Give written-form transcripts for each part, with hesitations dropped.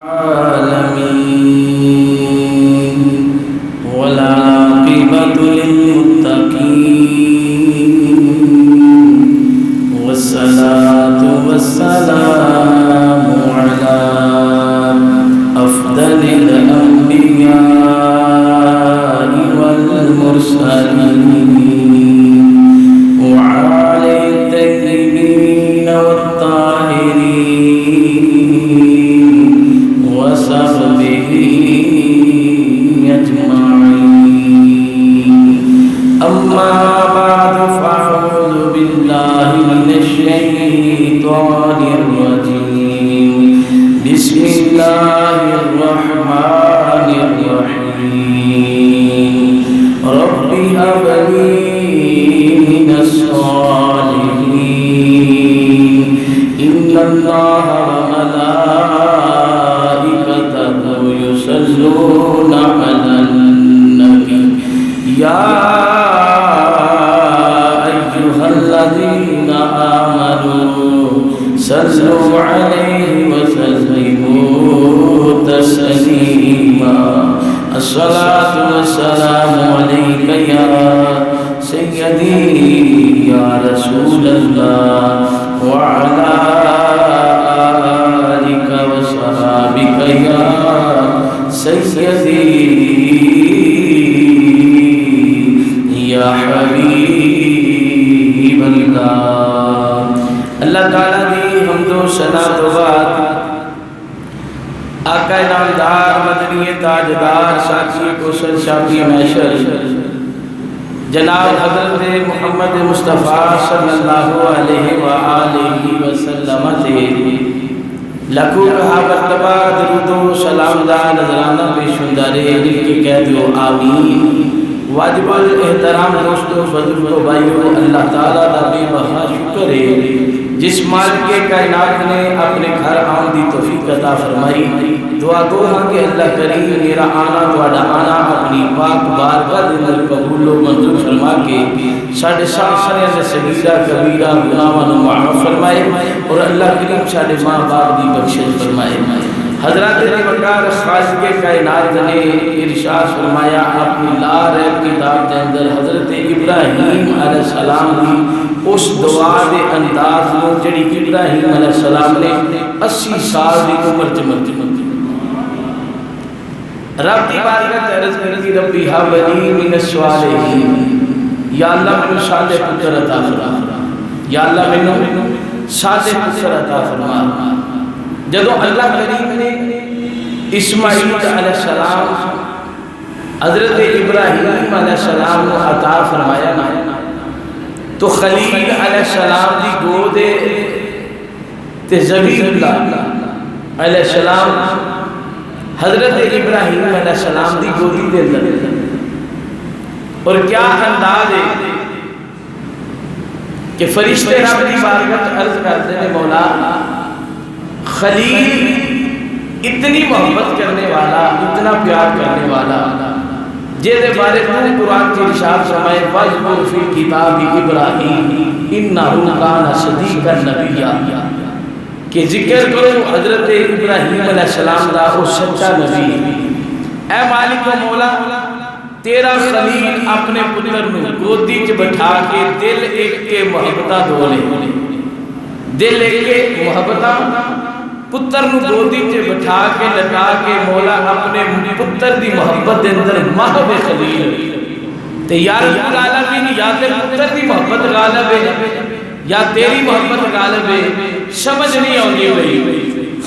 العالمين والعاقبة للمتقين والصلاة والسلام على أفضل الأنبياء والمرسلين وعلى الطيبين والطاهرين وصحبه أجمعين. أما بعد فأعوذ بالله من الشيطان الرجيم. بسم الله الرحمن الرحيم. رب هب لي من الصالحين إن الله وملائكته يصلون على النبي يا أيها الذين آمنوا صلوا عليه وسلموا تسليما. الصلاة والسلام عليك يا سيدي يا رسول الله وعلى آلك وصحابك يا سيدي یا حبیب اللہ. اللہ تعالیٰ دی حمد و ثنا تو بعد آقا نامدار مدنی تاجدار ساقی کوثر شافی محشر جناب حضرت محمد مصطفیٰ صلی اللہ علیہ وآلہ وسلم تے لکھو کہا مرتبہ درود و سلام دا نظرانہ پیش ہندارے دل کے کہہ دو آمین. واجب الاحترام دوستو بزرگ و بھائیو، اللہ تعالیٰ دا بے بہا شکر ہے جس مالک کائنات نے اپنے گھر آن دی توفیق عطا فرمائی. دعا گو ہاں کہ اللہ کریم میرا آنا تواڈا آنا اپنی پاک بارگاہ دے اندر قبول و منظور فرما کے ساڈے سارے صغیرہ کبیرہ گناہاں نوں معاف فرمائے اور اللہ کریم ساڈے ماں باپ دی بخشش فرمائے. حضرات وقار خالق کائنات نے ارشاد فرمایا اپنی لا ریب کتاب کے اندر حضرت ابراہیم علیہ السلام دی اس دعا دے انداز میں جڑی ابراہیم علیہ السلام نے 80 سال دی عمر جمع رب دی بارگاہ عرض کرتی ربی ہب لی من الصالحین، یا اللہ مینوں صالح پتر عطا فرما، یا اللہ مینوں صالح پتر عطا فرما. جدو اللہ کریم نے اسماعیل علیہ السلام حضرت ابراہیم علیہ السلام کو عطا فرمایا نا تو خلیل علیہ السلام دی گود تے زبیح اللہ علیہ السلام حضرت ابراہیم علیہ السلام دی گودی دے اندر. اور کیا انداز ہے کہ فرشتے رب دی بارگاہ عرض کرتے ہیں مولا خلیل اتنی محبت کرنے والا، اتنا پیار کرنے والا جیسے بارے تو قرآن کی ارشاد فرمائے وَاذْكُرْ فِي الْكِتَابِ إِبْرَاهِيمَ إِنَّهُ كَانَ صِدِيقًا نَبِيًّا کہ ذکر کرو حضرت ابراہیم علیہ السلام دا وہ سچا نبی. اے مالک و مولا تیرا خلیل اپنے پتر نو گودی چ بٹھا کے دل ایک کے محبتہ دولے، دل ایک کے محبتہ پتر نو گودی چ بٹھا کے لٹا کے مولا اپنے پتر دی محبت دے اندر محب خلیل تے یا رب العالمین یا تے پتر دی محبت غالب ہے یا تیری محبت غالب ہے سمجھ نہیں آتی ہوئی.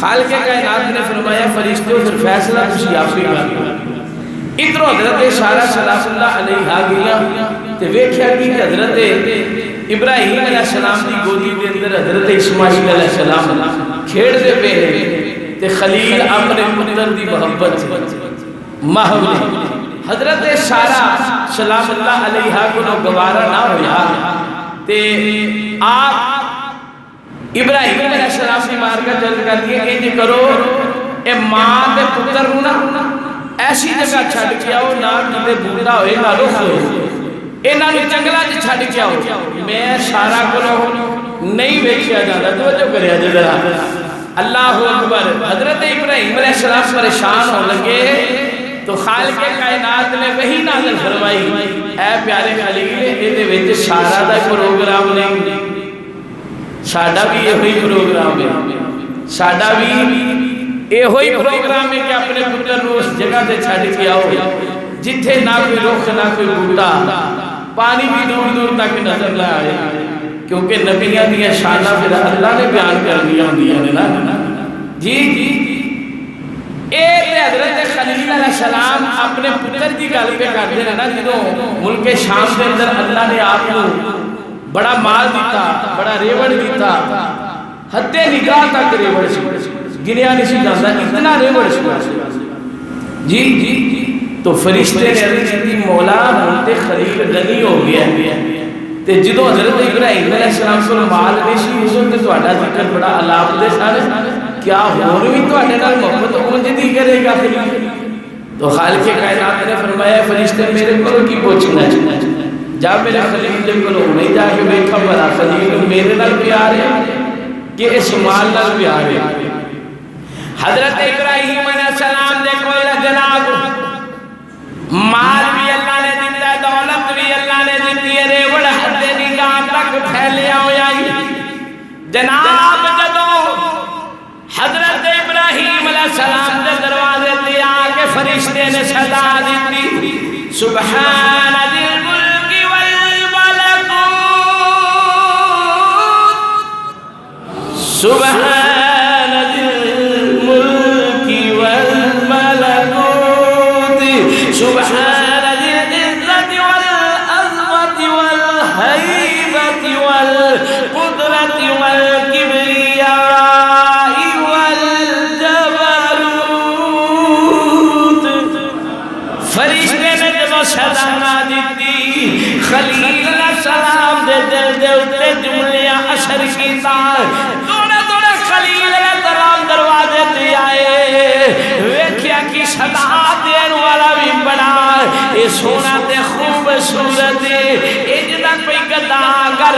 خالق کائنات نے فرمایا فرشتوں پھر فیصلہ تسی آپ ہی کر. ادھر حضرت سارہ صلی اللہ علیہ گیا تے ویکھیا کہ حضرت ابراہیم علیہ السلام دی گودی دے اندر حضرت اسماعیل علیہ السلام کھیڑ دے پہ تے خلیل اپنے پتر دی محبت محب حضرت سارہ سلام اللہ علیہ کو گوارا نہ ہویا تے آپ ابراہیم علیہ السلام سے مار کر جلد کر دیئے انج کرو اے ماں دے پتر ہونا ایسی جگہ چھڑ کے آؤ نہ کتے بھولا ہوئے نہ رخ ہوئے انہاں نو جنگلاں وچ چھڈ کے آؤ. میں سارا کولوں نہیں ویکھیا جاندا توجہ کریا جے ذرا اللہ اکبر. حضرت ابراہیم علیہ السلام پریشان ہو لگے تو خالق کائنات نے وہی نازل فرمائی اے پیارے خلیل یہ وچ سارا دا پروگرام نہیں ساڈا بھی یہی پروگرام ہے ساڈا بھی یہی پروگرام ہے کہ اپنے پتر نو اس جگہ تے چھڈ کے آؤ جتھے نہ کوئی رخ نہ کوئی بوٹا پانی بھی دور دور تک نظر نہ آئے کیونکہ نبیاں دیا شانہ پھر اللہ نے بیان کر دیا ہوں نا جی اے حضرت خلیل علیہ السلام اپنے پتر کی گل پہ کرتے ہیں نا جدوں ملک شام کے اندر اللہ نے آپ کو بڑا مال دیتا بڑا ریوڑ دیتا حد نگاہ تک ریوڑ سی گنیا نہیں سی جاتا اتنا ریوڑ سی جی تو فرشتے نے عرض کی مولا ہم تے خلیل غنی ہو گیا تے جدوں حضرت ابراہیم علیہ السلام کو مال نہیں سی اس وقت تہاڈا ذکر بڑا الاپ دے سارے کیا ہون بھی تہاڈے نال محبت اونج دی کرے گا تو خالق کائنات نے فرمایا فرشتے میرے کول کی پوچھنا ہے جب میرے خلیل دے کول نہیں جا کے ویکھا بڑا خلیل میرے نال پیار ہے کہ اس مال نال پیار ہے. حضرت ابراہیم علیہ السلام دے کول جناب مال بھی اللہ نے دیتا ہے دولت بھی اللہ نے دیتی ہے ریوڑ حد نگاہ تک پھیلیا ہویا جناب جدوں حضرت ابراہیم علیہ السلام دے دروازے تے آ کے فرشتے نے صدا دیتی سبحان ذی الملک والملکوت سبحان ذی الملک والملکوت سبحان ذی العزت والعظمت والہیبت والقدرت والکبریاء فرشتے نے جب صدا دیتی خلیل علیہ السلام دے دل دے اتے جملیاں اثر کیتا دوڑے دوڑے خلیل علیہ السلام دروازے تے آئے ویکھیا کی صدا دین والا بھی بڑا اے سونا تے خوبصورت اے جدا کوئی گدا کر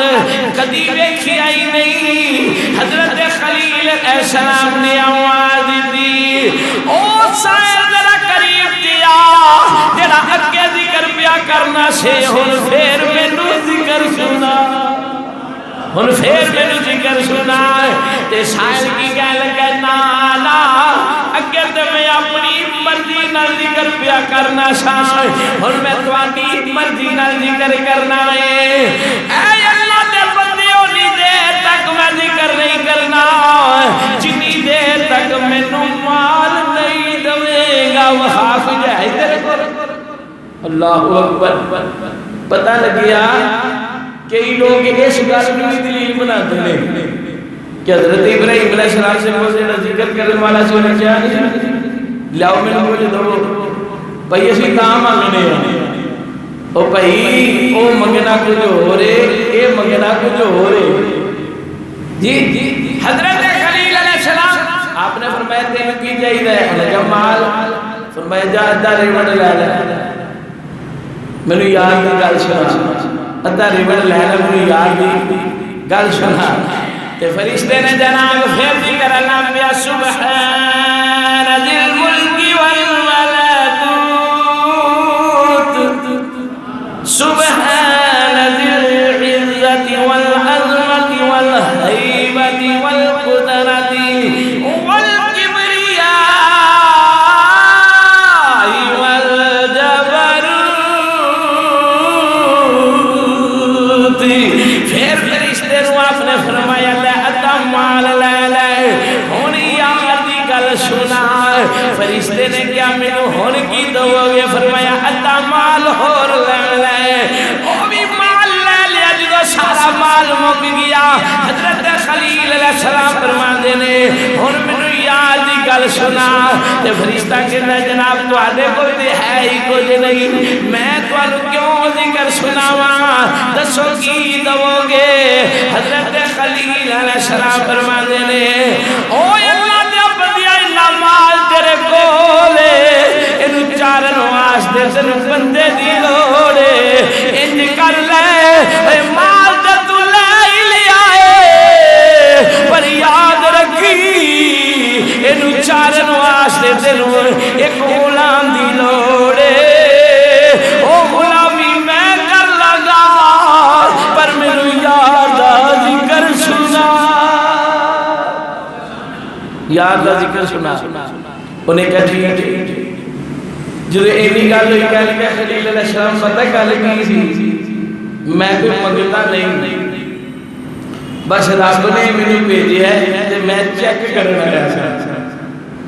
کدی ویکھی آئی نہیں. حضرت خلیل علیہ السلام نے آواز دی او سائر ذرا قریب دیا جڑا اگے ذکر پیا کرنا سے ہن پھر مینوں ذکر سنا ہن پھر مینوں ذکر سنا تے شاعر کی گل کہنا نا اگے تے میں اپنی مرضی نال ذکر پیا کرنا سا ہن میں تہاڈی مرضی نال ذکر کرنا ہے. اے اللہ دے بندے اونی دیر تک میں ذکر نہیں کرنا جنی دیر تک مینوں مال نہیں دے گا وہاف جائے تیرے کو. اللہ اکبر. پتہ لگیا کئی لوگ اس گل کو دلیل بناتے ہیں کہ حضرت ابراہیم علیہ السلام سے وہ ذکر کرنے والا سے انہیں کیا نہیں لاؤ میں مجھے دو بھائی اسی کام مانگنے ہیں او بھائی او منگنا کچھ ہو رہے اے منگنا کچھ ہو رہے. جی حضرت خلیل علیہ السلام آپ نے فرمایا تین کی چاہیے ہے جب مال فرمایا جا ادھا ریوڑ لے لے میں نے یاد کی گل سنا ادھا ریوڑ لے لے میں نے یاد کی گل سنا تے فرشتے نے جناب پھر ذکر اللہ پیا سبحان ذی الملک والملکوت سبحان ذی العزت والعظمت والہیبت والقدرت والکبریاء والجبروت. پھر فرشتے نے آپ نے فرمایا لے ادا مال لے لے ہن یار دی گل سنا. فرشتے نے کیا مینوں ہن کی دو گے فرمایا ادا مال ہور لے لے او بھی مال لے لیا جدوں سارا مال مک گیا. حضرت خلیل علیہ السلام فرماندے نے ہن مینوں یار دی گل سنا تے فرشتہ کہندا جناب تواڈے کول تے ہے ہی کچھ نہیں میں تانوں کیوں ذکر سناواں دسو کی دو گے. حضرت خلیل علیہ السلام فرماندے نے او اللہ دے بندیا انہاں مال تیرے کول اینو چارن واسطے تینوں بندے دی لوڑ انج کر لے اے مال تے تو لے لیا اے پر یاد رکھی صرف ایک غلام دی لوڑے او غلامی میں کر لگا پر میرے یار دا ذکر سنا یار دا ذکر سنا انہیں کہا ٹھیک جو اینی گل ہوئی کہہ لگا خلیل علیہ السلام پتہ گل کی سی میں کوئی منگتا نہیں بس رب نے مجھے بھیجا ہے تے میں چیک کرنا ہے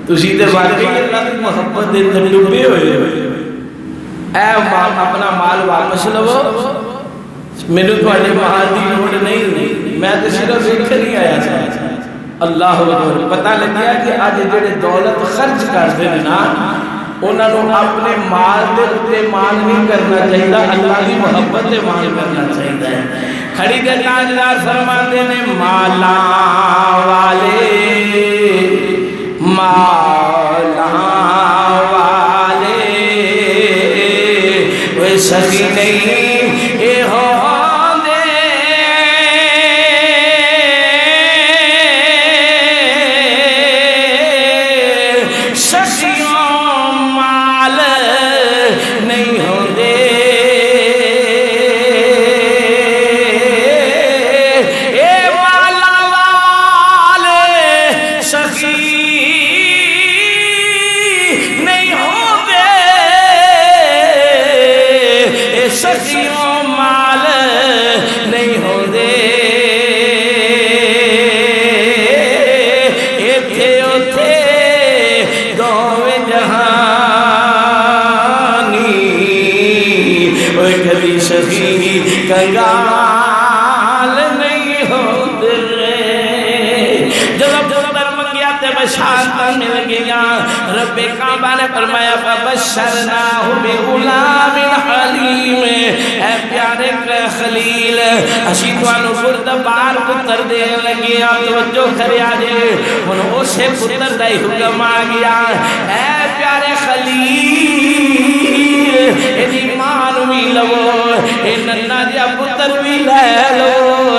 تسی تے واقعی اللہ دی محبت دے اندر ڈوبے ہوئے اے اپنا مال واپس لو مینوں تواڈے مال دی لوڑ نہیں میں تے صرف ویکھ نہیں آیا سی اللہ اکبر پتہ لگیا کہ اج جڑے دولت خرچ کردے نے نا انہاں نوں اپنے مال دے تے مان نہیں کرنا چاہیے اللہ دی محبت تے مان کرنا چاہیے کھڑی دے تاجدار فرماندے نے مالا والے وہ سخی نہیں اے ہو کنگال نہیں ہوتے جب منگیا تے بشارت مل گیا رب کعبہ نے فرمایا فبشرناہ بغلام حلیم اے پیارے خلیل اسی توانو بردبار پتر دے لگیا توجہ کریا جے انہوں اسے پتر دائی حکم آگیا اے پیارے خلیل ایدی مان بھی لو اے ننا دیا پتر بھی لے لو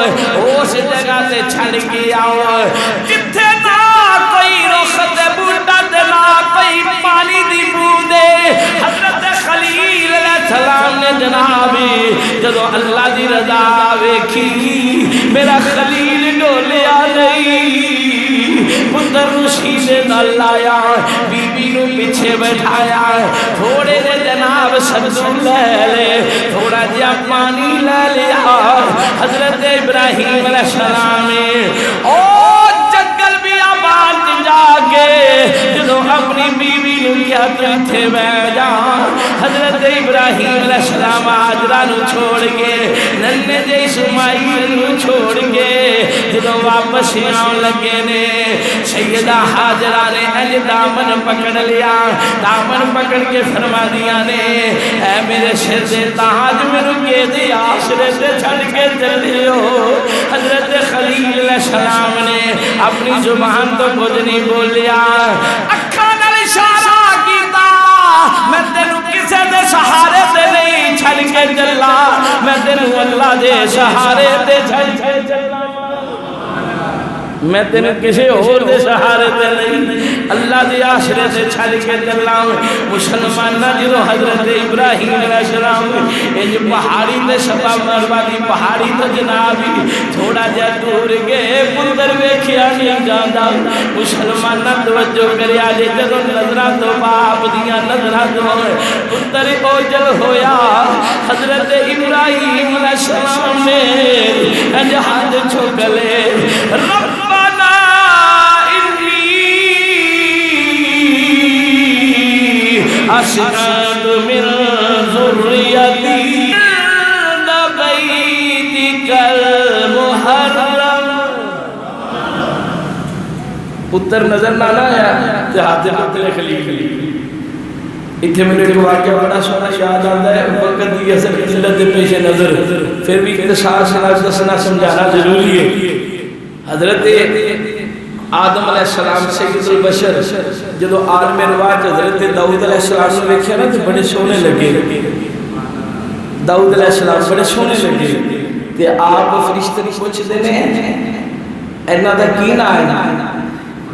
اس جگہ سے چھڑ کے آؤ جتھے نا کوئی رخت بوٹا دینا کوئی پانی دی بودے حضرت خلیل علیہ السلام نے جنابی جدو اللہ دی رضا ویکھی میرا خلیل ڈولیا نہیں پتر رشیدے نہ لایا بی بی نو پیچھے بیٹھایا تھوڑے دے جناب سبزو لے لے تھوڑا جا پانی لے لیا حضرت ابراہیم علیہ السلام نے او جنگل بھی آباد جا کے جدو اپنی بی بی نو کیا تھے میں جا حضرت ابراہیم علیہ السلام آجرہ نو چھوڑ کے ننے جے اسماعیل نو چھوڑ کے جدو واپس آن لگے نے سیدہ حاجرہ نے اج دامن پکڑ لیا دامن پکڑ کے فرما دیا نے اے میرے سر دے تاج میں رکے دے آشرے سے چھڑ کے چلیو حضرت خلیل علیہ السلام نے اپنی زبان تو کچھ نہیں بولیا اکھا نال اشارہ کیتا میں تینو کسے دے سہارے دے نہیں چھڑ کے چلا میں تینو اللہ دے سہارے دے چھڑ کے چلا میں تینوں کسی اور دے سہارے دے نہیں اللہ دی آشرے سے چھڑ کے چلاؤں مسلمان نہ جنہوں حضرت ابراہیم علیہ السلام یہ جو پہاڑی دے شبہ مروا دی پہاڑی تو جنابی تھوڑا جا دور گئے پتر ویکھیا نہیں جاندہ مسلمان نہ توجہ کریا جے جدو نظرہ تو باپ دیا نظرہ تو پتر اوجل ہویا حضرت ابراہیم علیہ السلام نے جہاد چھوکلے ربنا انی اشہد من ذریتی بیتک المحرم پتر نظر نہ آیا جہاد پتر خلیل اتھے میں نے ایک واقعہ بڑا سونا یاد آتا ہے وقت دی اثر قلت پیش نظر پھر بھی اختصار سے دسنا سمجھانا ضروری ہے حضرت آدم علیہ السلام سید البشر جدو عالم رواج حضرت داؤد علیہ السلام نے دیکھا نا تو بڑے سونے لگے داؤد علیہ السلام بڑے سونے لگے کہ آپ فرشتے پوچھ دینے ہیں اینا دا کی نہ آئے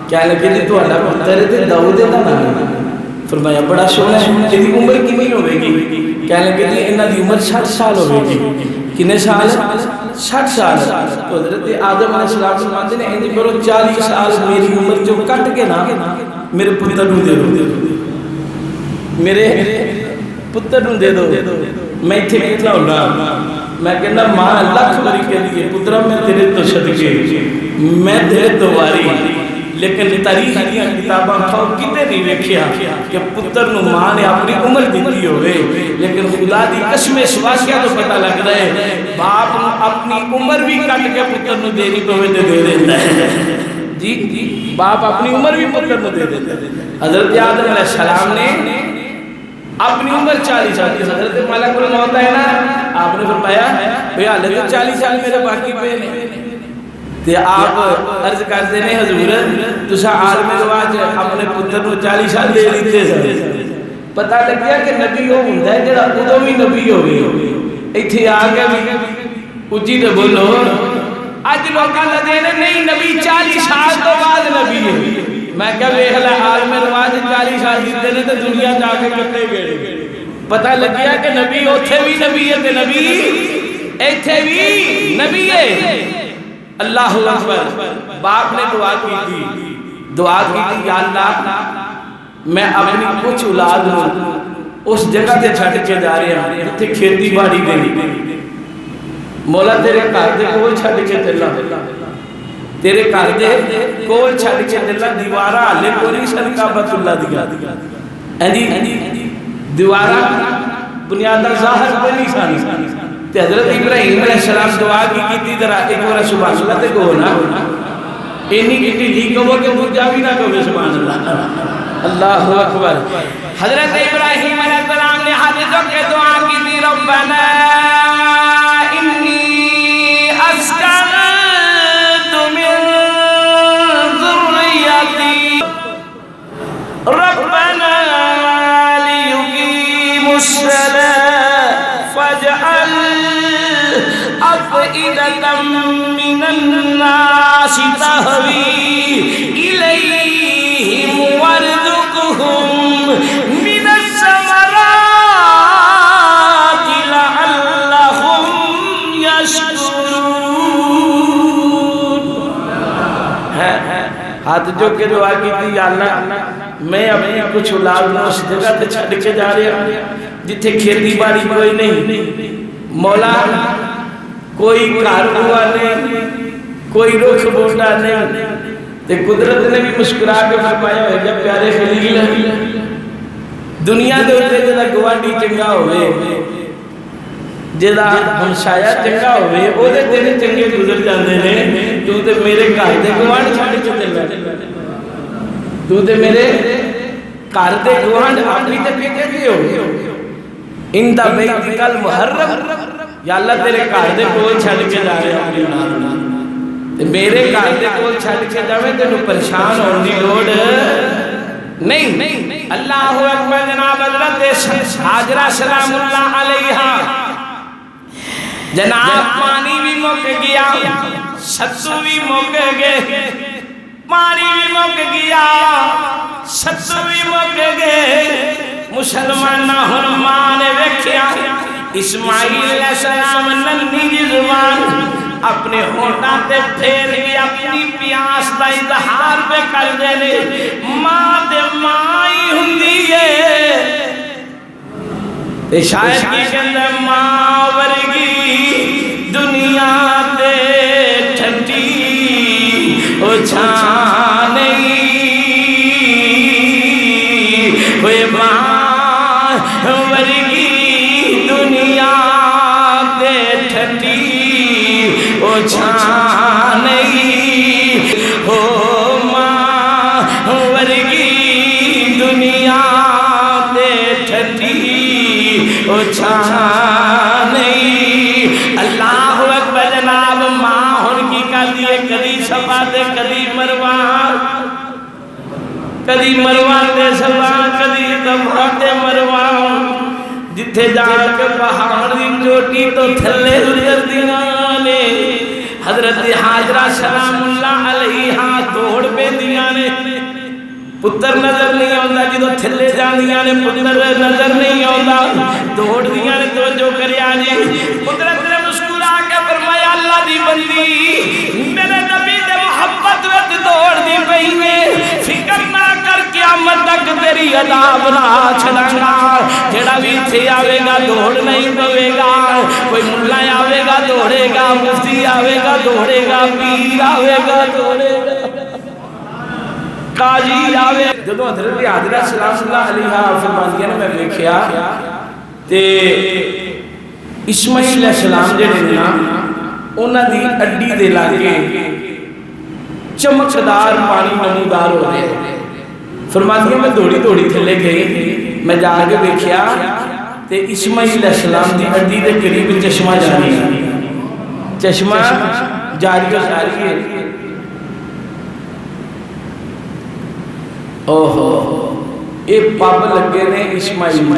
کیا لگے جی تو اللہ پتر ہے داؤد دا نہ فرمایا بڑا سونا ہے، تیری عمر کتنی ہوے گی؟ کہنے لگے جی انہاں دی عمر 60 سال ہوے گی۔ کتنے سال؟ 60 سال۔ تو حضرت آدم علیہ السلام فرماتے ہیں انج کرو 40 سال میری عمر جو کٹ کے نا میرے پتر نوں دے دو، میرے پتر نوں دے دو، میں ایتھے کتنا ہونا؟ میں کہنا ماں لکھ بری کے لیے پترا میں تیرے تو صدقے، میں تیرے تو واری، لیکن تاریخ دیا کتاباں کھاؤ کتے نہیں ویکھیا کہ پتر نو ماں نے اپنی عمر دیتی ہوئے، لیکن خدا دی قسم اس واقعہ تو پتہ لگ رہا ہے باپ اپنی عمر بھی کٹ کے پتر نو دینی پوے تے دے دیتا ہے۔ جی باپ اپنی عمر بھی پتر نو دے دیتا ہے۔ حضرت آدم علیہ السلام نے اپنی عمر 40 سال کی، حضرت ملک الموت ہے نا، آپ نے فرمایا بھئی حالے تو 40 سال میرے باقی پہ نے، تے آپ عرض کرتے ہیں حضور تسا عالم رواج اپنے پتر نو 40 سال دے دیتے سن، پتہ لگ گیا کہ نبی وہ ہوندا ہے جڑا ادوں بھی نبی ہوے، ایتھے آ کے بھی اچھی تے بولو اج لوکاں لگے نے نہیں نبی 40 سال تو بعد نبی ہے۔ میں کہا ویکھ لے عالم رواج 40 سال دیتے نے تے دنیا جا کے کتے گئے، پتہ لگ گیا کہ نبی اوتھے بھی نبی ہے تے نبی ایتھے بھی نبی ہے۔ اللہ اکبر۔ باپ نے دعا کی تھی یا اللہ میں اپنی کچھ اولاد اس جگہ تے چھڈ کے جا رہا ہوں جتھے کھیتی باڑی نہیں، مولا تیرے گھر دے کول چھڈ کے چلا، تیرے گھر دے کول چھڈ کے چلا، دیواراں ہلے کوئی سن کعبۃ اللہ دیا جی دیواراں بنیاداں ظاہر کوئی نہیں سن۔ تے حضرت ابراہیم علیہ السلام دعا کی ذرا ایک بار سبحان اللہ تے کہو نا، اینی کٹی لی کہو کہ دوجا بھی نہ کہو سبحان اللہ۔ اللہ اکبر۔ حضرت ابراہیم علیہ السلام نے ہاتھ چوک کے دعا کی تھی ربنا انی اسکنت من ذریتی ربنا لیقیموا الصلاۃ فاجعل أفئدة من الناس تهوي إليهم وارزقهم من الثمرات لعلهم يشكرون۔ ہاتھ جو کہ دعا کی تھی یا اللہ میں اپنی کچھ اولاد اس جگہ تے چھڈ کے جا رہا جتھے کھیتی باڑی کوئی نہیں، مولا کوئی کاروا نہیں، کوئی رخ بوٹا نہیں، تے قدرت نے بھی مسکرا کے فرمایا ہوئے جب پیارے خلیل دنیا دے اوتے جدا گوانڈی چنگا ہوئے، جدا ہمسایا چنگا ہوئے، او دے تیرے چنگے گزر جاندے نے، تو تے میرے گھر دے گوانڈ چھڈ کے چلا، تو تے میرے گھر دے گوانڈ اپنی تے پیچھے کی ہو ان دا بیت کل محرم، یا اللہ تیرے گھر دے کول چھڈ کے جا رہے اپنی اولاد تے میرے گھر دے کول چھڈ کے جاوے تینوں پریشان ہون دی لوڑ نہیں۔ اللہ اکبر۔ جناب حضرت ہاجرہ سلام اللہ علیہا جناب پانی بھی مک گیا، ستو بھی مک گئے، پانی بھی مک گیا، ستو بھی مک گئے، مسلمان ہن ماں نے ویکھیا اسماعیل علیہ السلام ننھی دی زبان اپنے ہونٹاں تے پھیر کے اپنی پیاس دا اظہار پہ کر دے نے، ماں تے ماں ہی ہوندی ہے، تے شاید کی کہندے ماں ورگی دنیا تے ٹھنڈی او چھاں نہیں ہوئے، ماں ورگی دنیا تے ٹھنڈی او چھاں نہیں، ہو ماں ورگی دنیا تے ٹھنڈی او چھاں نہیں۔ اللہ اکبر۔ جناب ماں ہن کی کر دیے کدی صفا تے کدی مروہ، کدی مروہ تے صفا کدی صفا تے مروہ، جتھے جا کے پہاڑ دی چوٹی تو تھلے اتر دیاں نے، حضرت ہاجرہ سلام اللہ علیہا دوڑ پہ دیاں نے، پتر نظر نہیں آتا جدو تھلے جانیاں نے پتر نظر نہیں آتا دوڑ دیاں نے توجہ کریا جی قدرت نے مسکرا کے فرمایا اللہ دی بندی میرے نبی دے محبت وچ دوڑ دی پئی ہے فکر نہ کر قیامت تک تیری عذاب نہ چھڑانا جڑا بھی تھے آوے گا دوڑ نہیں پوے گا کوئی ملا آوے گا دوڑے گا مفتی آوے گا دوڑے گا پیر آوے گا دوڑے گا قاضی آوے جدو حضرت حاضرہ سلام اللہ علیہ فرماندیاں نے میں دیکھیا تے اسماعیل علیہ السلام جڑے نا انہاں دی اڈی دے لاگے چمکدار پانی نمودار ہو رہے فرماندیاں میں دوڑی دوڑی تھلے گئی میں جا کے دیکھیا تے اسماعیل علیہ السلام دی اڈی دے قریب چشمہ جاری چشمہ جاری ہے اوہو اے پاپ لگے نے اسماعیل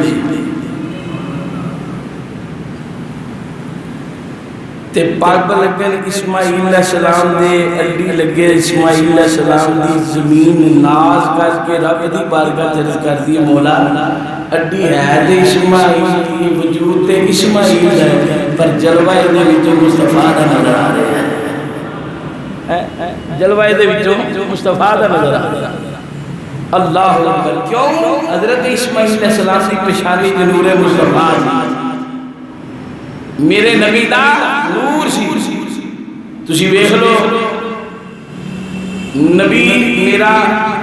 تے پاپ لگے نے اسماعیل علیہ السلام دے اڈی لگے اسماعیل علیہ السلام دی زمین ناز کر کے رب دی بارگاہ جرز کر دی مولا اڈی ہے دے اسماعیل کی وجود تے اسماعیل ہے پر جلوہ دے وچوں مصطفیٰ دا نظر آ رہے ہیں جلوہ دے وچوں مصطفیٰ دا نظر آ رہے ہیں اللہ اکبر کیوں حضرت اسماعیل علیہ السلام کی پشانی نور مصطفیٰ میرے نبی دا نور سی تسی ویکھ لو نبی میرا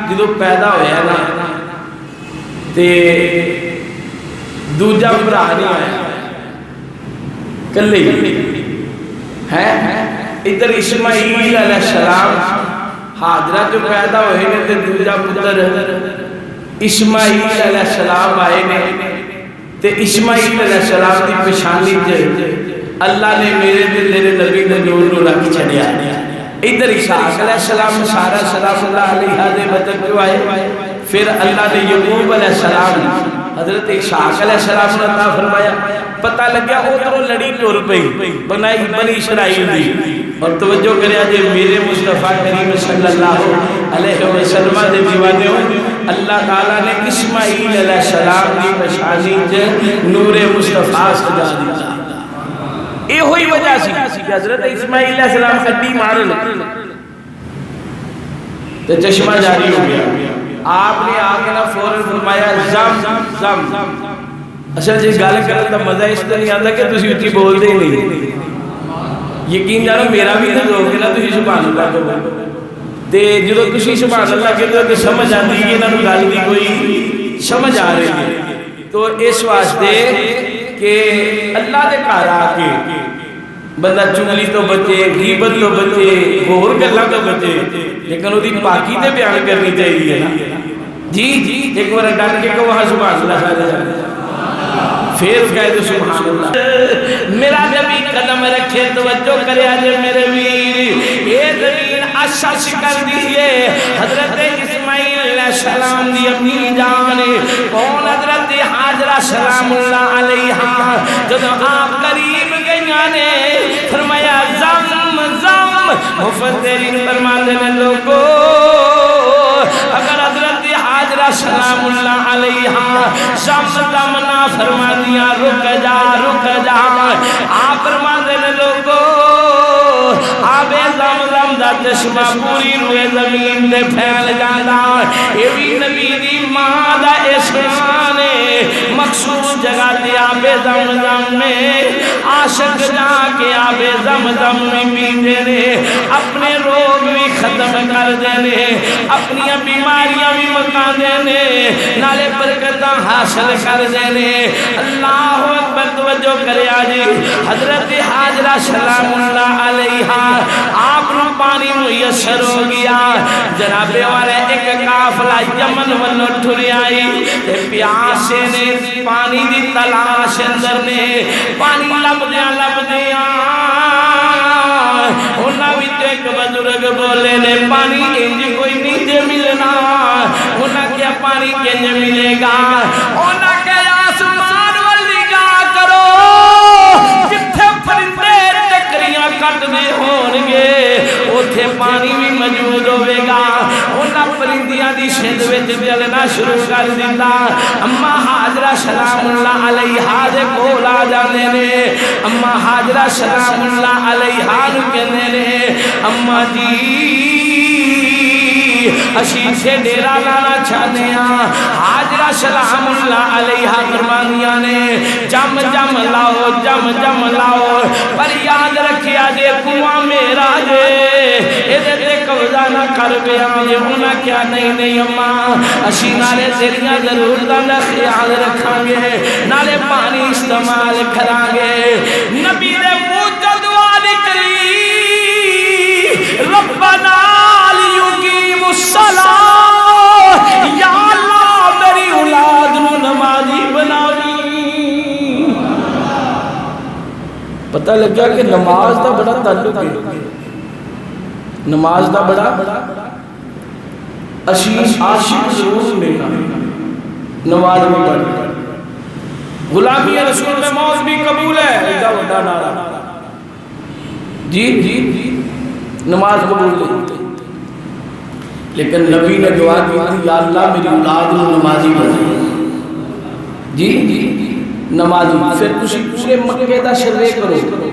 جدو پیدا ہویا نا تے دوجا بھرا نہیں آیا کلے ہے ادھر اسماعیل علیہ السلام حاضرہ جو پیدا ہوئے نے تے دوجا پتر اسماعیل علیہ السلام آئے نے تے اسماعیل علیہ السلام دی پشانی تے اللہ نے میرے دل تیرے نبی نے نور نور رکھ چھڑیا ادھر اسحاق علیہ السلام سارا سلام اللہ علیہ دے بدن جو آئے پھر اللہ نے یعقوب علیہ السلام حضرت اسحاق علیہ السلام نے عطا فرمایا پتہ لگیا ادھروں لڑی ٹر پئی بنائی بنی اسرائیل دی اور توجہ کریا جے میرے مصطفیٰ کریم صلی اللہ علیہ وسلم دے دیوانے ہوں اللہ تعالیٰ نے اسماعیل علیہ السلام کی پشانی جے نور مصطفیٰ سجا دیا یہ ہوئی وجہ سی کہ حضرت اسماعیل علیہ السلام اڈی مارل تو چشمہ جاری ہو گیا آپ نے آگے نہ فوراں فرمایا زم زم اصل جی گل کرنے کا مزہ اس طرح نہیں آتا کہ تسی اچھی بول دے نہیں یقین جانو میرا بھی نہ دو کہ نہ تسی سبحان اللہ کو تے جدو تسی سبحان اللہ کہتے ہو کہ سمجھ آتی ہے نہ گل دی کوئی سمجھ آ رہی ہے تو اس واسطے کہ اللہ دے گھر آ کے بندہ چغلی تو بچے غیبت تو بچے اور گلاں تو بچے لیکن وہ دی پاکی تے بیان کرنی چاہیے نا جی ایک بار ڈٹ کے کہو ہاں سبحان اللہ سارے پھر کہہ دو سبحان اللہ میرا نبی قدم رکھے توجہ کرے آجے میرے ویر یہ زمین اشش کر دیئے حضرت اسماعیل علیہ السلام دی اپنی جانے کون حضرت حاجرہ سلام اللہ علیہ جب آپ قریب گئیانے فرمایا زم زم مفسرین فرماتے ہیں لوگو اگر حضرت حاجرہ سلام اللہ علیہ زم زم نہ فرما دیا رک جا آپ فرماتے ہیں لوگو آب زمزم دا چشمہ پوری روئے زمین دے پھیل جانا یہ بھی نبی دی ماں دا احسان مخصوص جگہ دی آب زمزم میں عاشق جا کے آب زمزم میں پیتے نے اپنے روگ بھی ختم کر دینے اپنی بیماریاں بھی مکا دینے نالے برکتاں حاصل کر دینے اللہ اکبر توجہ کرے آجی حضرت حاجرہ سلام اللہ علیہ آپ نے پانی میسر ہو گیا جناب والے ایک قافلہ یمن والو ٹھری آئی پیاسے نے پانی دی تلاش اندر نے پانی لب دیا انہاں بھی تو ایک بزرگ بولے نے پانی انج کوئی نیچے ملنا انہاں کیا پانی کنج ملے گا انہاں کیا آسمان والی گا کرو جتھے پرندے ٹکریاں کٹ دے ہونگے اتھے پانی بھی موجود ہوئے گا انہاں بلندیاں دی سندھ وچ چلنا شروع کر دیتا اما حاجرہ سلام اللہ علیہا دے کول آ جاندے نے اما حاجرہ سلام اللہ علیہا نوں کہندے نے اما جی اشی سے ڈیرا لانا چاہتے ہیں حاجرہ سلام اللہ علیہا فرمانیاں نے جم جم لاؤ جم جم لاؤ پر یاد رکھیا جے کنواں میرا جے ادھے تے قبضہ نہ کر پیا جے ہونا کیا نہیں اماں اشی نالے تیریاں ضرورتاں دا خیال رکھاں گے نالے پانی استعمال کراں گے نبی دے منہ تو دعا نکلی ربنا یا اللہ میری اولاد نو نمازی بناوی پتہ لگا کہ نماز دا بڑا تعلق ہے نماز دا بڑا عشیق عاشق رسول میں نماز میں بڑھ غلامی رسول میں موت بھی قبول ہے ایڈا وڈا نعرہ جی نماز قبول ہے لیکن نبی نے دعا کی تھی یا اللہ میری اولاد کو نمازی بنا جی نمازی پھر تسی پورے مکے دا شرے کرو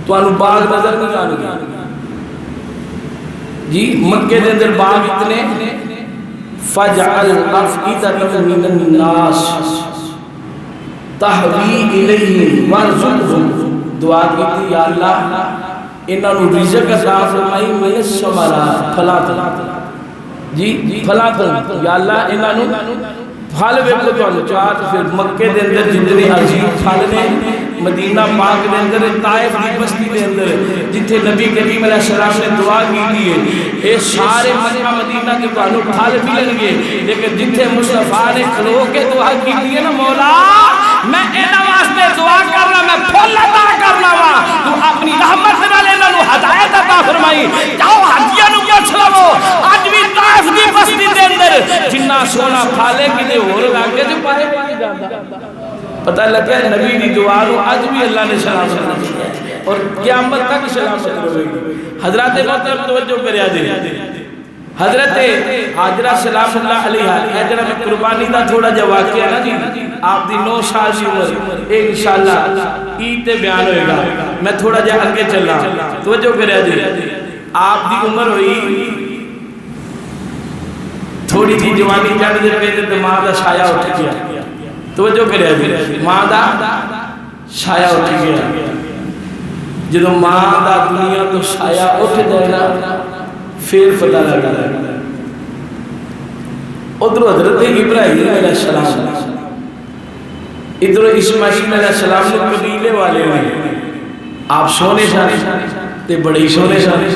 تو انو باغ نظر نہیں آنے جی مکے دے اندر باغ اتنے فجعل افئدۃ من الناس تہوی الیہم وارزقہم دعا کی تھی یا اللہ انہاں نو رزق عطا فرمائی من الثمرات پھلا جی پھلا یا اللہ انہاں نو پھل ویکھو تانوں چاہ پھر مکے دے اندر جتنے عظیم پھل نے مدینہ پاک دے اندر طائف دی بستی دے اندر جتھے نبی کریم علیہ السلام نے دعا کی ہے اے سارے مکہ مدینہ کے تانوں پھل ملن گے لیکن جتھے مصطفیٰ نے کھلو کے دعا کی ہے نا مولا میں انہاں واسطے دعا کرنا میں پھل عطا کرنا وا تو اپنی رحمت نال انہاں نو ہدایت عطا فرمائی جاؤ حجیاں نو پوچھ لو اج بھی طائف دی بستی دے اندر جنہ سونا پھالے کتے ہور لاگے تے پائے جاندا پتہ لگا نبی دی دعا نو اج بھی اللہ نے سلامت رکھیا اور قیامت تک سلامت رہے گی حضرات محترم توجہ کریا جی حضرت حاجرہ سلام اللہ علیہا اے جڑا میں قربانی دا تھوڑا جا واقعہ ہے نا جی آپ دی 9 سال دی عمر اے انشاءاللہ عید تے بیان ہوئے گا میں تھوڑا جا آگے چلنا توجہ کریا جی آپ دی عمر ہوئی تھوڑی جی جوانی چڑھ دے پہ تے ماں دا سایہ اٹھ گیا توجہ کریا جی ماں دا سایہ اٹھ گیا جدو ماں دا دنیا تو سایہ اٹھ جائے نا پھر پتہ لگا ادھر حضرت ابراہیم علیہ السلام ادھر اسماعیل علیہ السلام نے قبیلے والے ہوئے آپ سونے شانے تے بڑے سونے شانے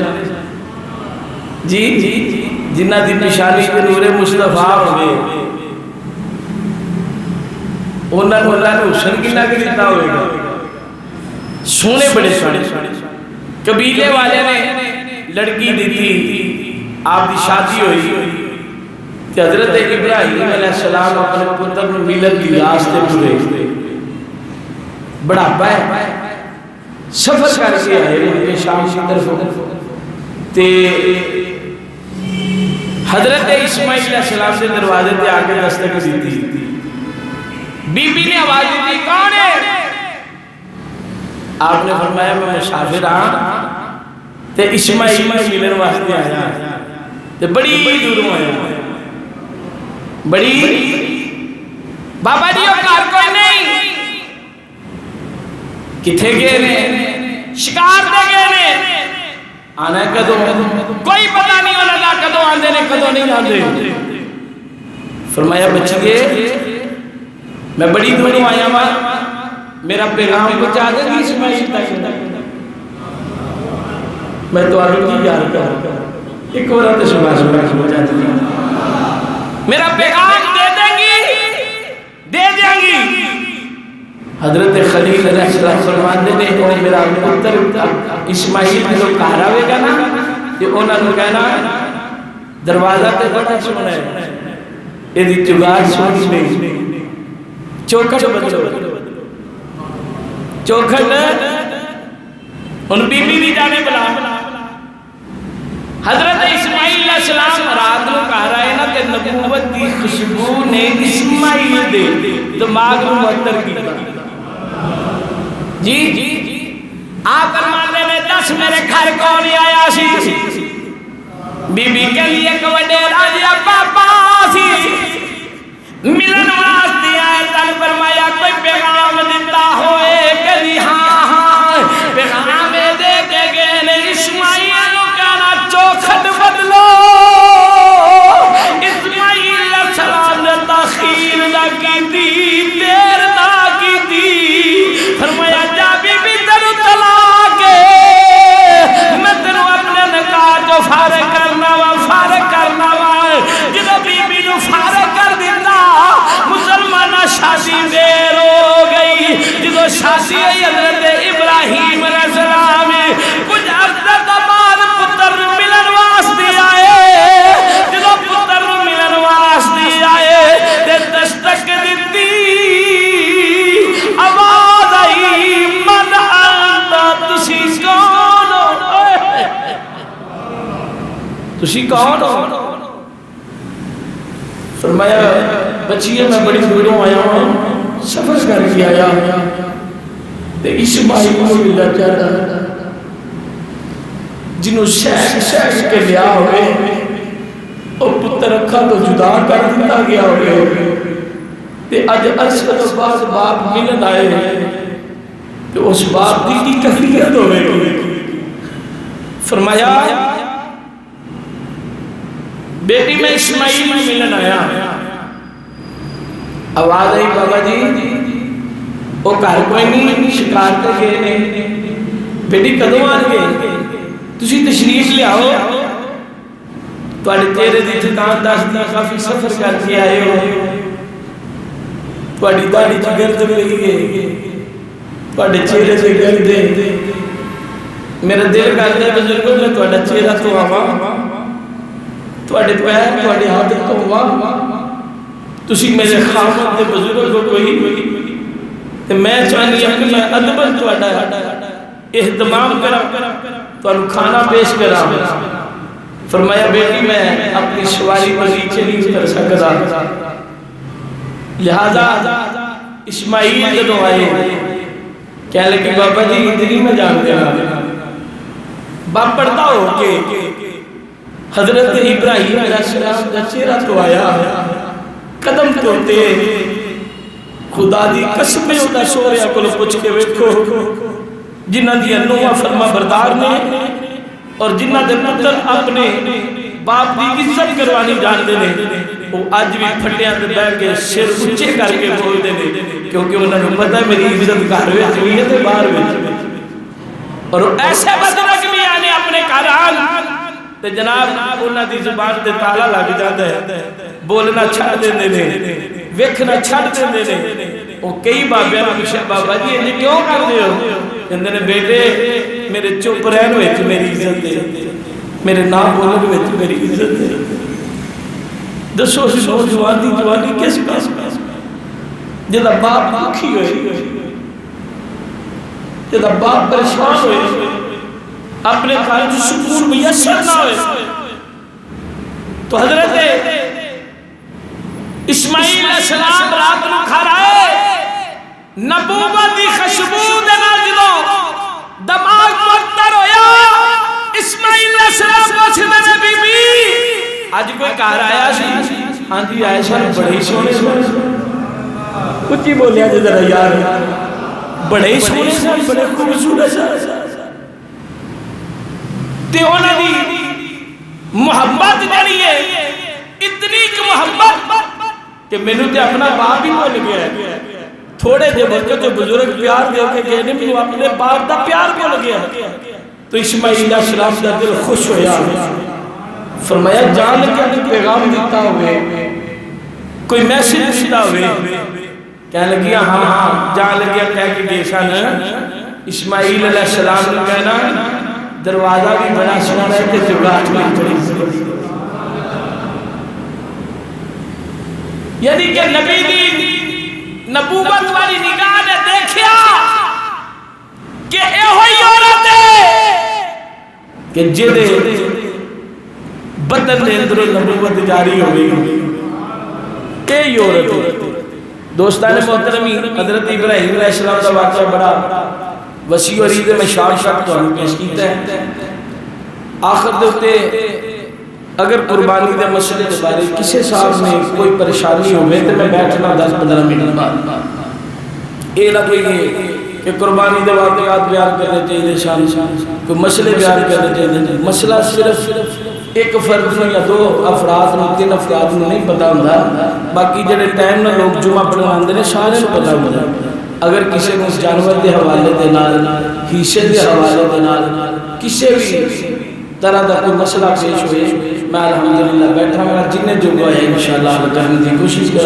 جی جنہ دی نشانی کے نور مصطفیٰ ہوئے انہاں کو اللہ نے حسن کی نہ دیتا ہوئے گا سونے بڑے سونے قبیلے والے نے لڑکی دیتی آپ دی شادی ہوئی کہ حضرت ابراہیم علیہ السلام اپنے پتر ملن کی راستے پورے بڑا ہے سفر کر کے آئے ان کے شام کی طرف تے حضرت اسماعیل علیہ السلام سے دروازے تے آگے دستک دیتی بی بی نے آواز دی کون ہے آپ نے فرمایا میں مسافر ہاں تے اسماعیل ملن واسطے آیا تے بڑی دوروں آیا بڑی بابا جی وہ کار کوئی نہیں کتھے گئے نے شکار دے گئے نے آنا ہے کدو کوئی پتہ نہیں ہونا دا کدو آندے نے کدو نہیں آندے فرمایا بچگے میں بڑی دوروں آیا ہوا میرا پیغام پہنچا دے گی اسماعیل تک میں تو آگے کی یار کر ایک اور آتے سباہ پہنچا دے گی میرا پیغام دے دیں گی دے دیں گی حضرت خلیل علیہ السلام فرماتے نے اور میرا پتر اسماعیل جو کہا ہوئے گا نا کہ انہوں نے کہنا دروازہ تے بڑا سونا ہے یہ دی چگار سونی نہیں چوکھٹ بچو چوکھٹ ان بی بی بھی جانے بلا حضرت اسماعیل علیہ السلام رات کو کہہ رہے ہیں نا کہ نبوت کی خوشبو نے اسماعیل دے دماغ کو معطر کیا. جی آپ فرماتے نے 10 میرے گھر کون آیا سی؟ بی بی کے لیے ایک وڈیرا جیا پاپا سی ملن واسطے آئے. تن فرمایا کوئی پیغام دیتا ہوئے کہ جی ہاں پیغام دے کے گئے نے اسماعیل کو کہنا چوکھٹ بدلو. اسماعیل علیہ السلام نے تاخیر نہ کی تھی، دیر نہ کی تھی. فرمایا جا بی بی تینو طلاق ہے، میں تینو اپنے نکاح جو فارغ کرنا وا فارغ کرنا وا. جدو بی بی نو فارغ کر دیتا مسلمانہ شادی دیر ہو گئی. جدو شادی حضرت ابراہیم علیہ السلام کچھ عرصہ بعد پتر ملن واسطے آئے. جدو پتر ملن واسطے آئے تے دستک دیتی، آواز آئی من انت، تسی کون ہو؟ تسی کون ہو؟ فرمایا بچیے میں بڑی دوروں آیا ہوں، سفر کر کے آیا تے اسماعیل کو ملا چاہتا جنہوں شیخ کے لیا ہوئے اور پتر رکھا تو جدا کر دیتا گیا ہوئے تے اج عرصہ تو بعد باپ ملن آئے تو اس باپ دی کی کفیت ہوئے. فرمایا بیٹی میں اسماعیل میں ملن آیا. آواز آئی بابا جی وہ گھر کوئی نہیں، شکار تے گئے نے. بیٹی کدوں آن گئے؟ تسی تشریف لے آؤ، تواڈے چہرے دی تھکان دسدا کافی سفر کر کے آئے ہو، تواڈی داڑھی چ گرد لگی ہے، تواڈے چہرے تے گرد ہے. میرا دل کردا ہے بزرگوں میں تواڈا چہرہ تو آواں، تواڈے پیر تواڈے ہاتھ تو آواں. تسی میرے خامد دے بزرگ ہو کوئی تے میں چاہنی ہوں کہ میں ادباً تواڈا اہتمام کرا، تانوں کھانا پیش کرا. فرمایا بیٹی میں اپنی سواری پر نیچے نہیں اتر سکتا، لہذا اسماعیل جدوں آئے کہنے لگے بابا جی اتنی میں جانتے ہیں. باپ پڑھتا ہو کہ حضرت ابراہیم علیہ السلام کا چہرہ تو آیا، قدم توتے خدا دی قسم ہوتا سوریا کو پوچھ کے ویکھو جنہ دی نوہ فرما بردار نے اور جنہ دے پتر اپنے باپ دی عزت کروانی جانتے نے، وہ آج بھی پھٹیاں دے بیٹھ کے سر اونچے کر کے بولتے نے کیونکہ انہوں نے پتہ ہے میری عزت گھر وچ ہوئی ہے تے باہر وچ. اور ایسے بدرک بھی آنے اپنے کاران تے جناب انہاں دی زبان تے تالا لگ جاتا ہے، بولنا چھڑ دیندے نے، ویکھنا چھڑ دیندے نے. وہ کئی بابے نے پوچھا بابا جی یہ کیوں کرتے ہو؟ کہندے نے بیٹے میرے چپ رہن وچ میری عزت ہے، میرے نام بولن وچ میری عزت ہے. دسو نوجوان دی جوانی کس پاس جدا باپ دکھی ہوئے، جدا باپ پریشان ہوئے، اپنے گھر جو سکون میسر نہ ہوئے. تو حضرت اسماعیل علیہ السلام رات نو کھا رہے نبوت دی خوشبو دے نال جدوں دماغ معطر ہویا. اسماعیل علیہ السلام کو سیدھے بی بی اج کوئی گھر آیا سی؟ ہاں جی آئے سن، بڑے سونے کچھ ہی بولیا جی ذرا یار، بڑے سونے سن، بڑے خوبصورت سن. تے انہاں دی محبت جڑی ہے اتنی کہ محبت کہ مینوں تے اپنا باپ ہی بھول گیا ہے. تھوڑے جے وقت جو بزرگ پیار دے کے گئے نے مینوں اپنے باپ دا پیار بھول گیا. تو اسماعیل علیہ السلام دا دل خوش ہویا، فرمایا جان کے پیغام دیتا ہوئے، کوئی میسج دیتا ہوئے. کہنے لگیا ہاں جان لگیا کہہ کے گئے سن. اسماعیل علیہ السلام نے کہنا دروازہ بھی بڑا سنا رہے تھے جبراہٹ میں کھڑی، یعنی کہ نبی دی نبوت والی نگاہ نے دیکھیا کہ اے ہوئی عورت ہے کہ جدے بدن دے اندر نبوت جاری ہو گئی کہ عورت دوستان محترمی حضرت ابراہیم علیہ السلام کا واقعہ بڑا وسیع اور عید میں شارٹ تو ہم پیش کیتا ہے آخر دوتے اگر قربانی دے مسئلے کے بارے کسی صاحب میں کوئی پریشانی ہوئے تو میں بیٹھنا 10-15 منٹ بعد یہ لگے گی کہ قربانی دے واقعات بیان کرنے چاہیے شان کوئی مسئلے بیان کرنے چاہیے مسئلہ صرف ایک فرد یا 2 افراد 3 افراد نہیں پتا ہوتا باقی جڑے ٹائم نہ لوگ جمعہ پڑھنے آندے نے سارے پتا ہوتا اگر کسی کو جانور دے حوالے دے نال حصے دے حوالے دے نال کسی بھی طرح دا کوئی مسئلہ پیش ہوئے میں الحمدللہ بیٹھا میرا جنہیں جو گویا انشاءاللہ کرنے کی کوشش کر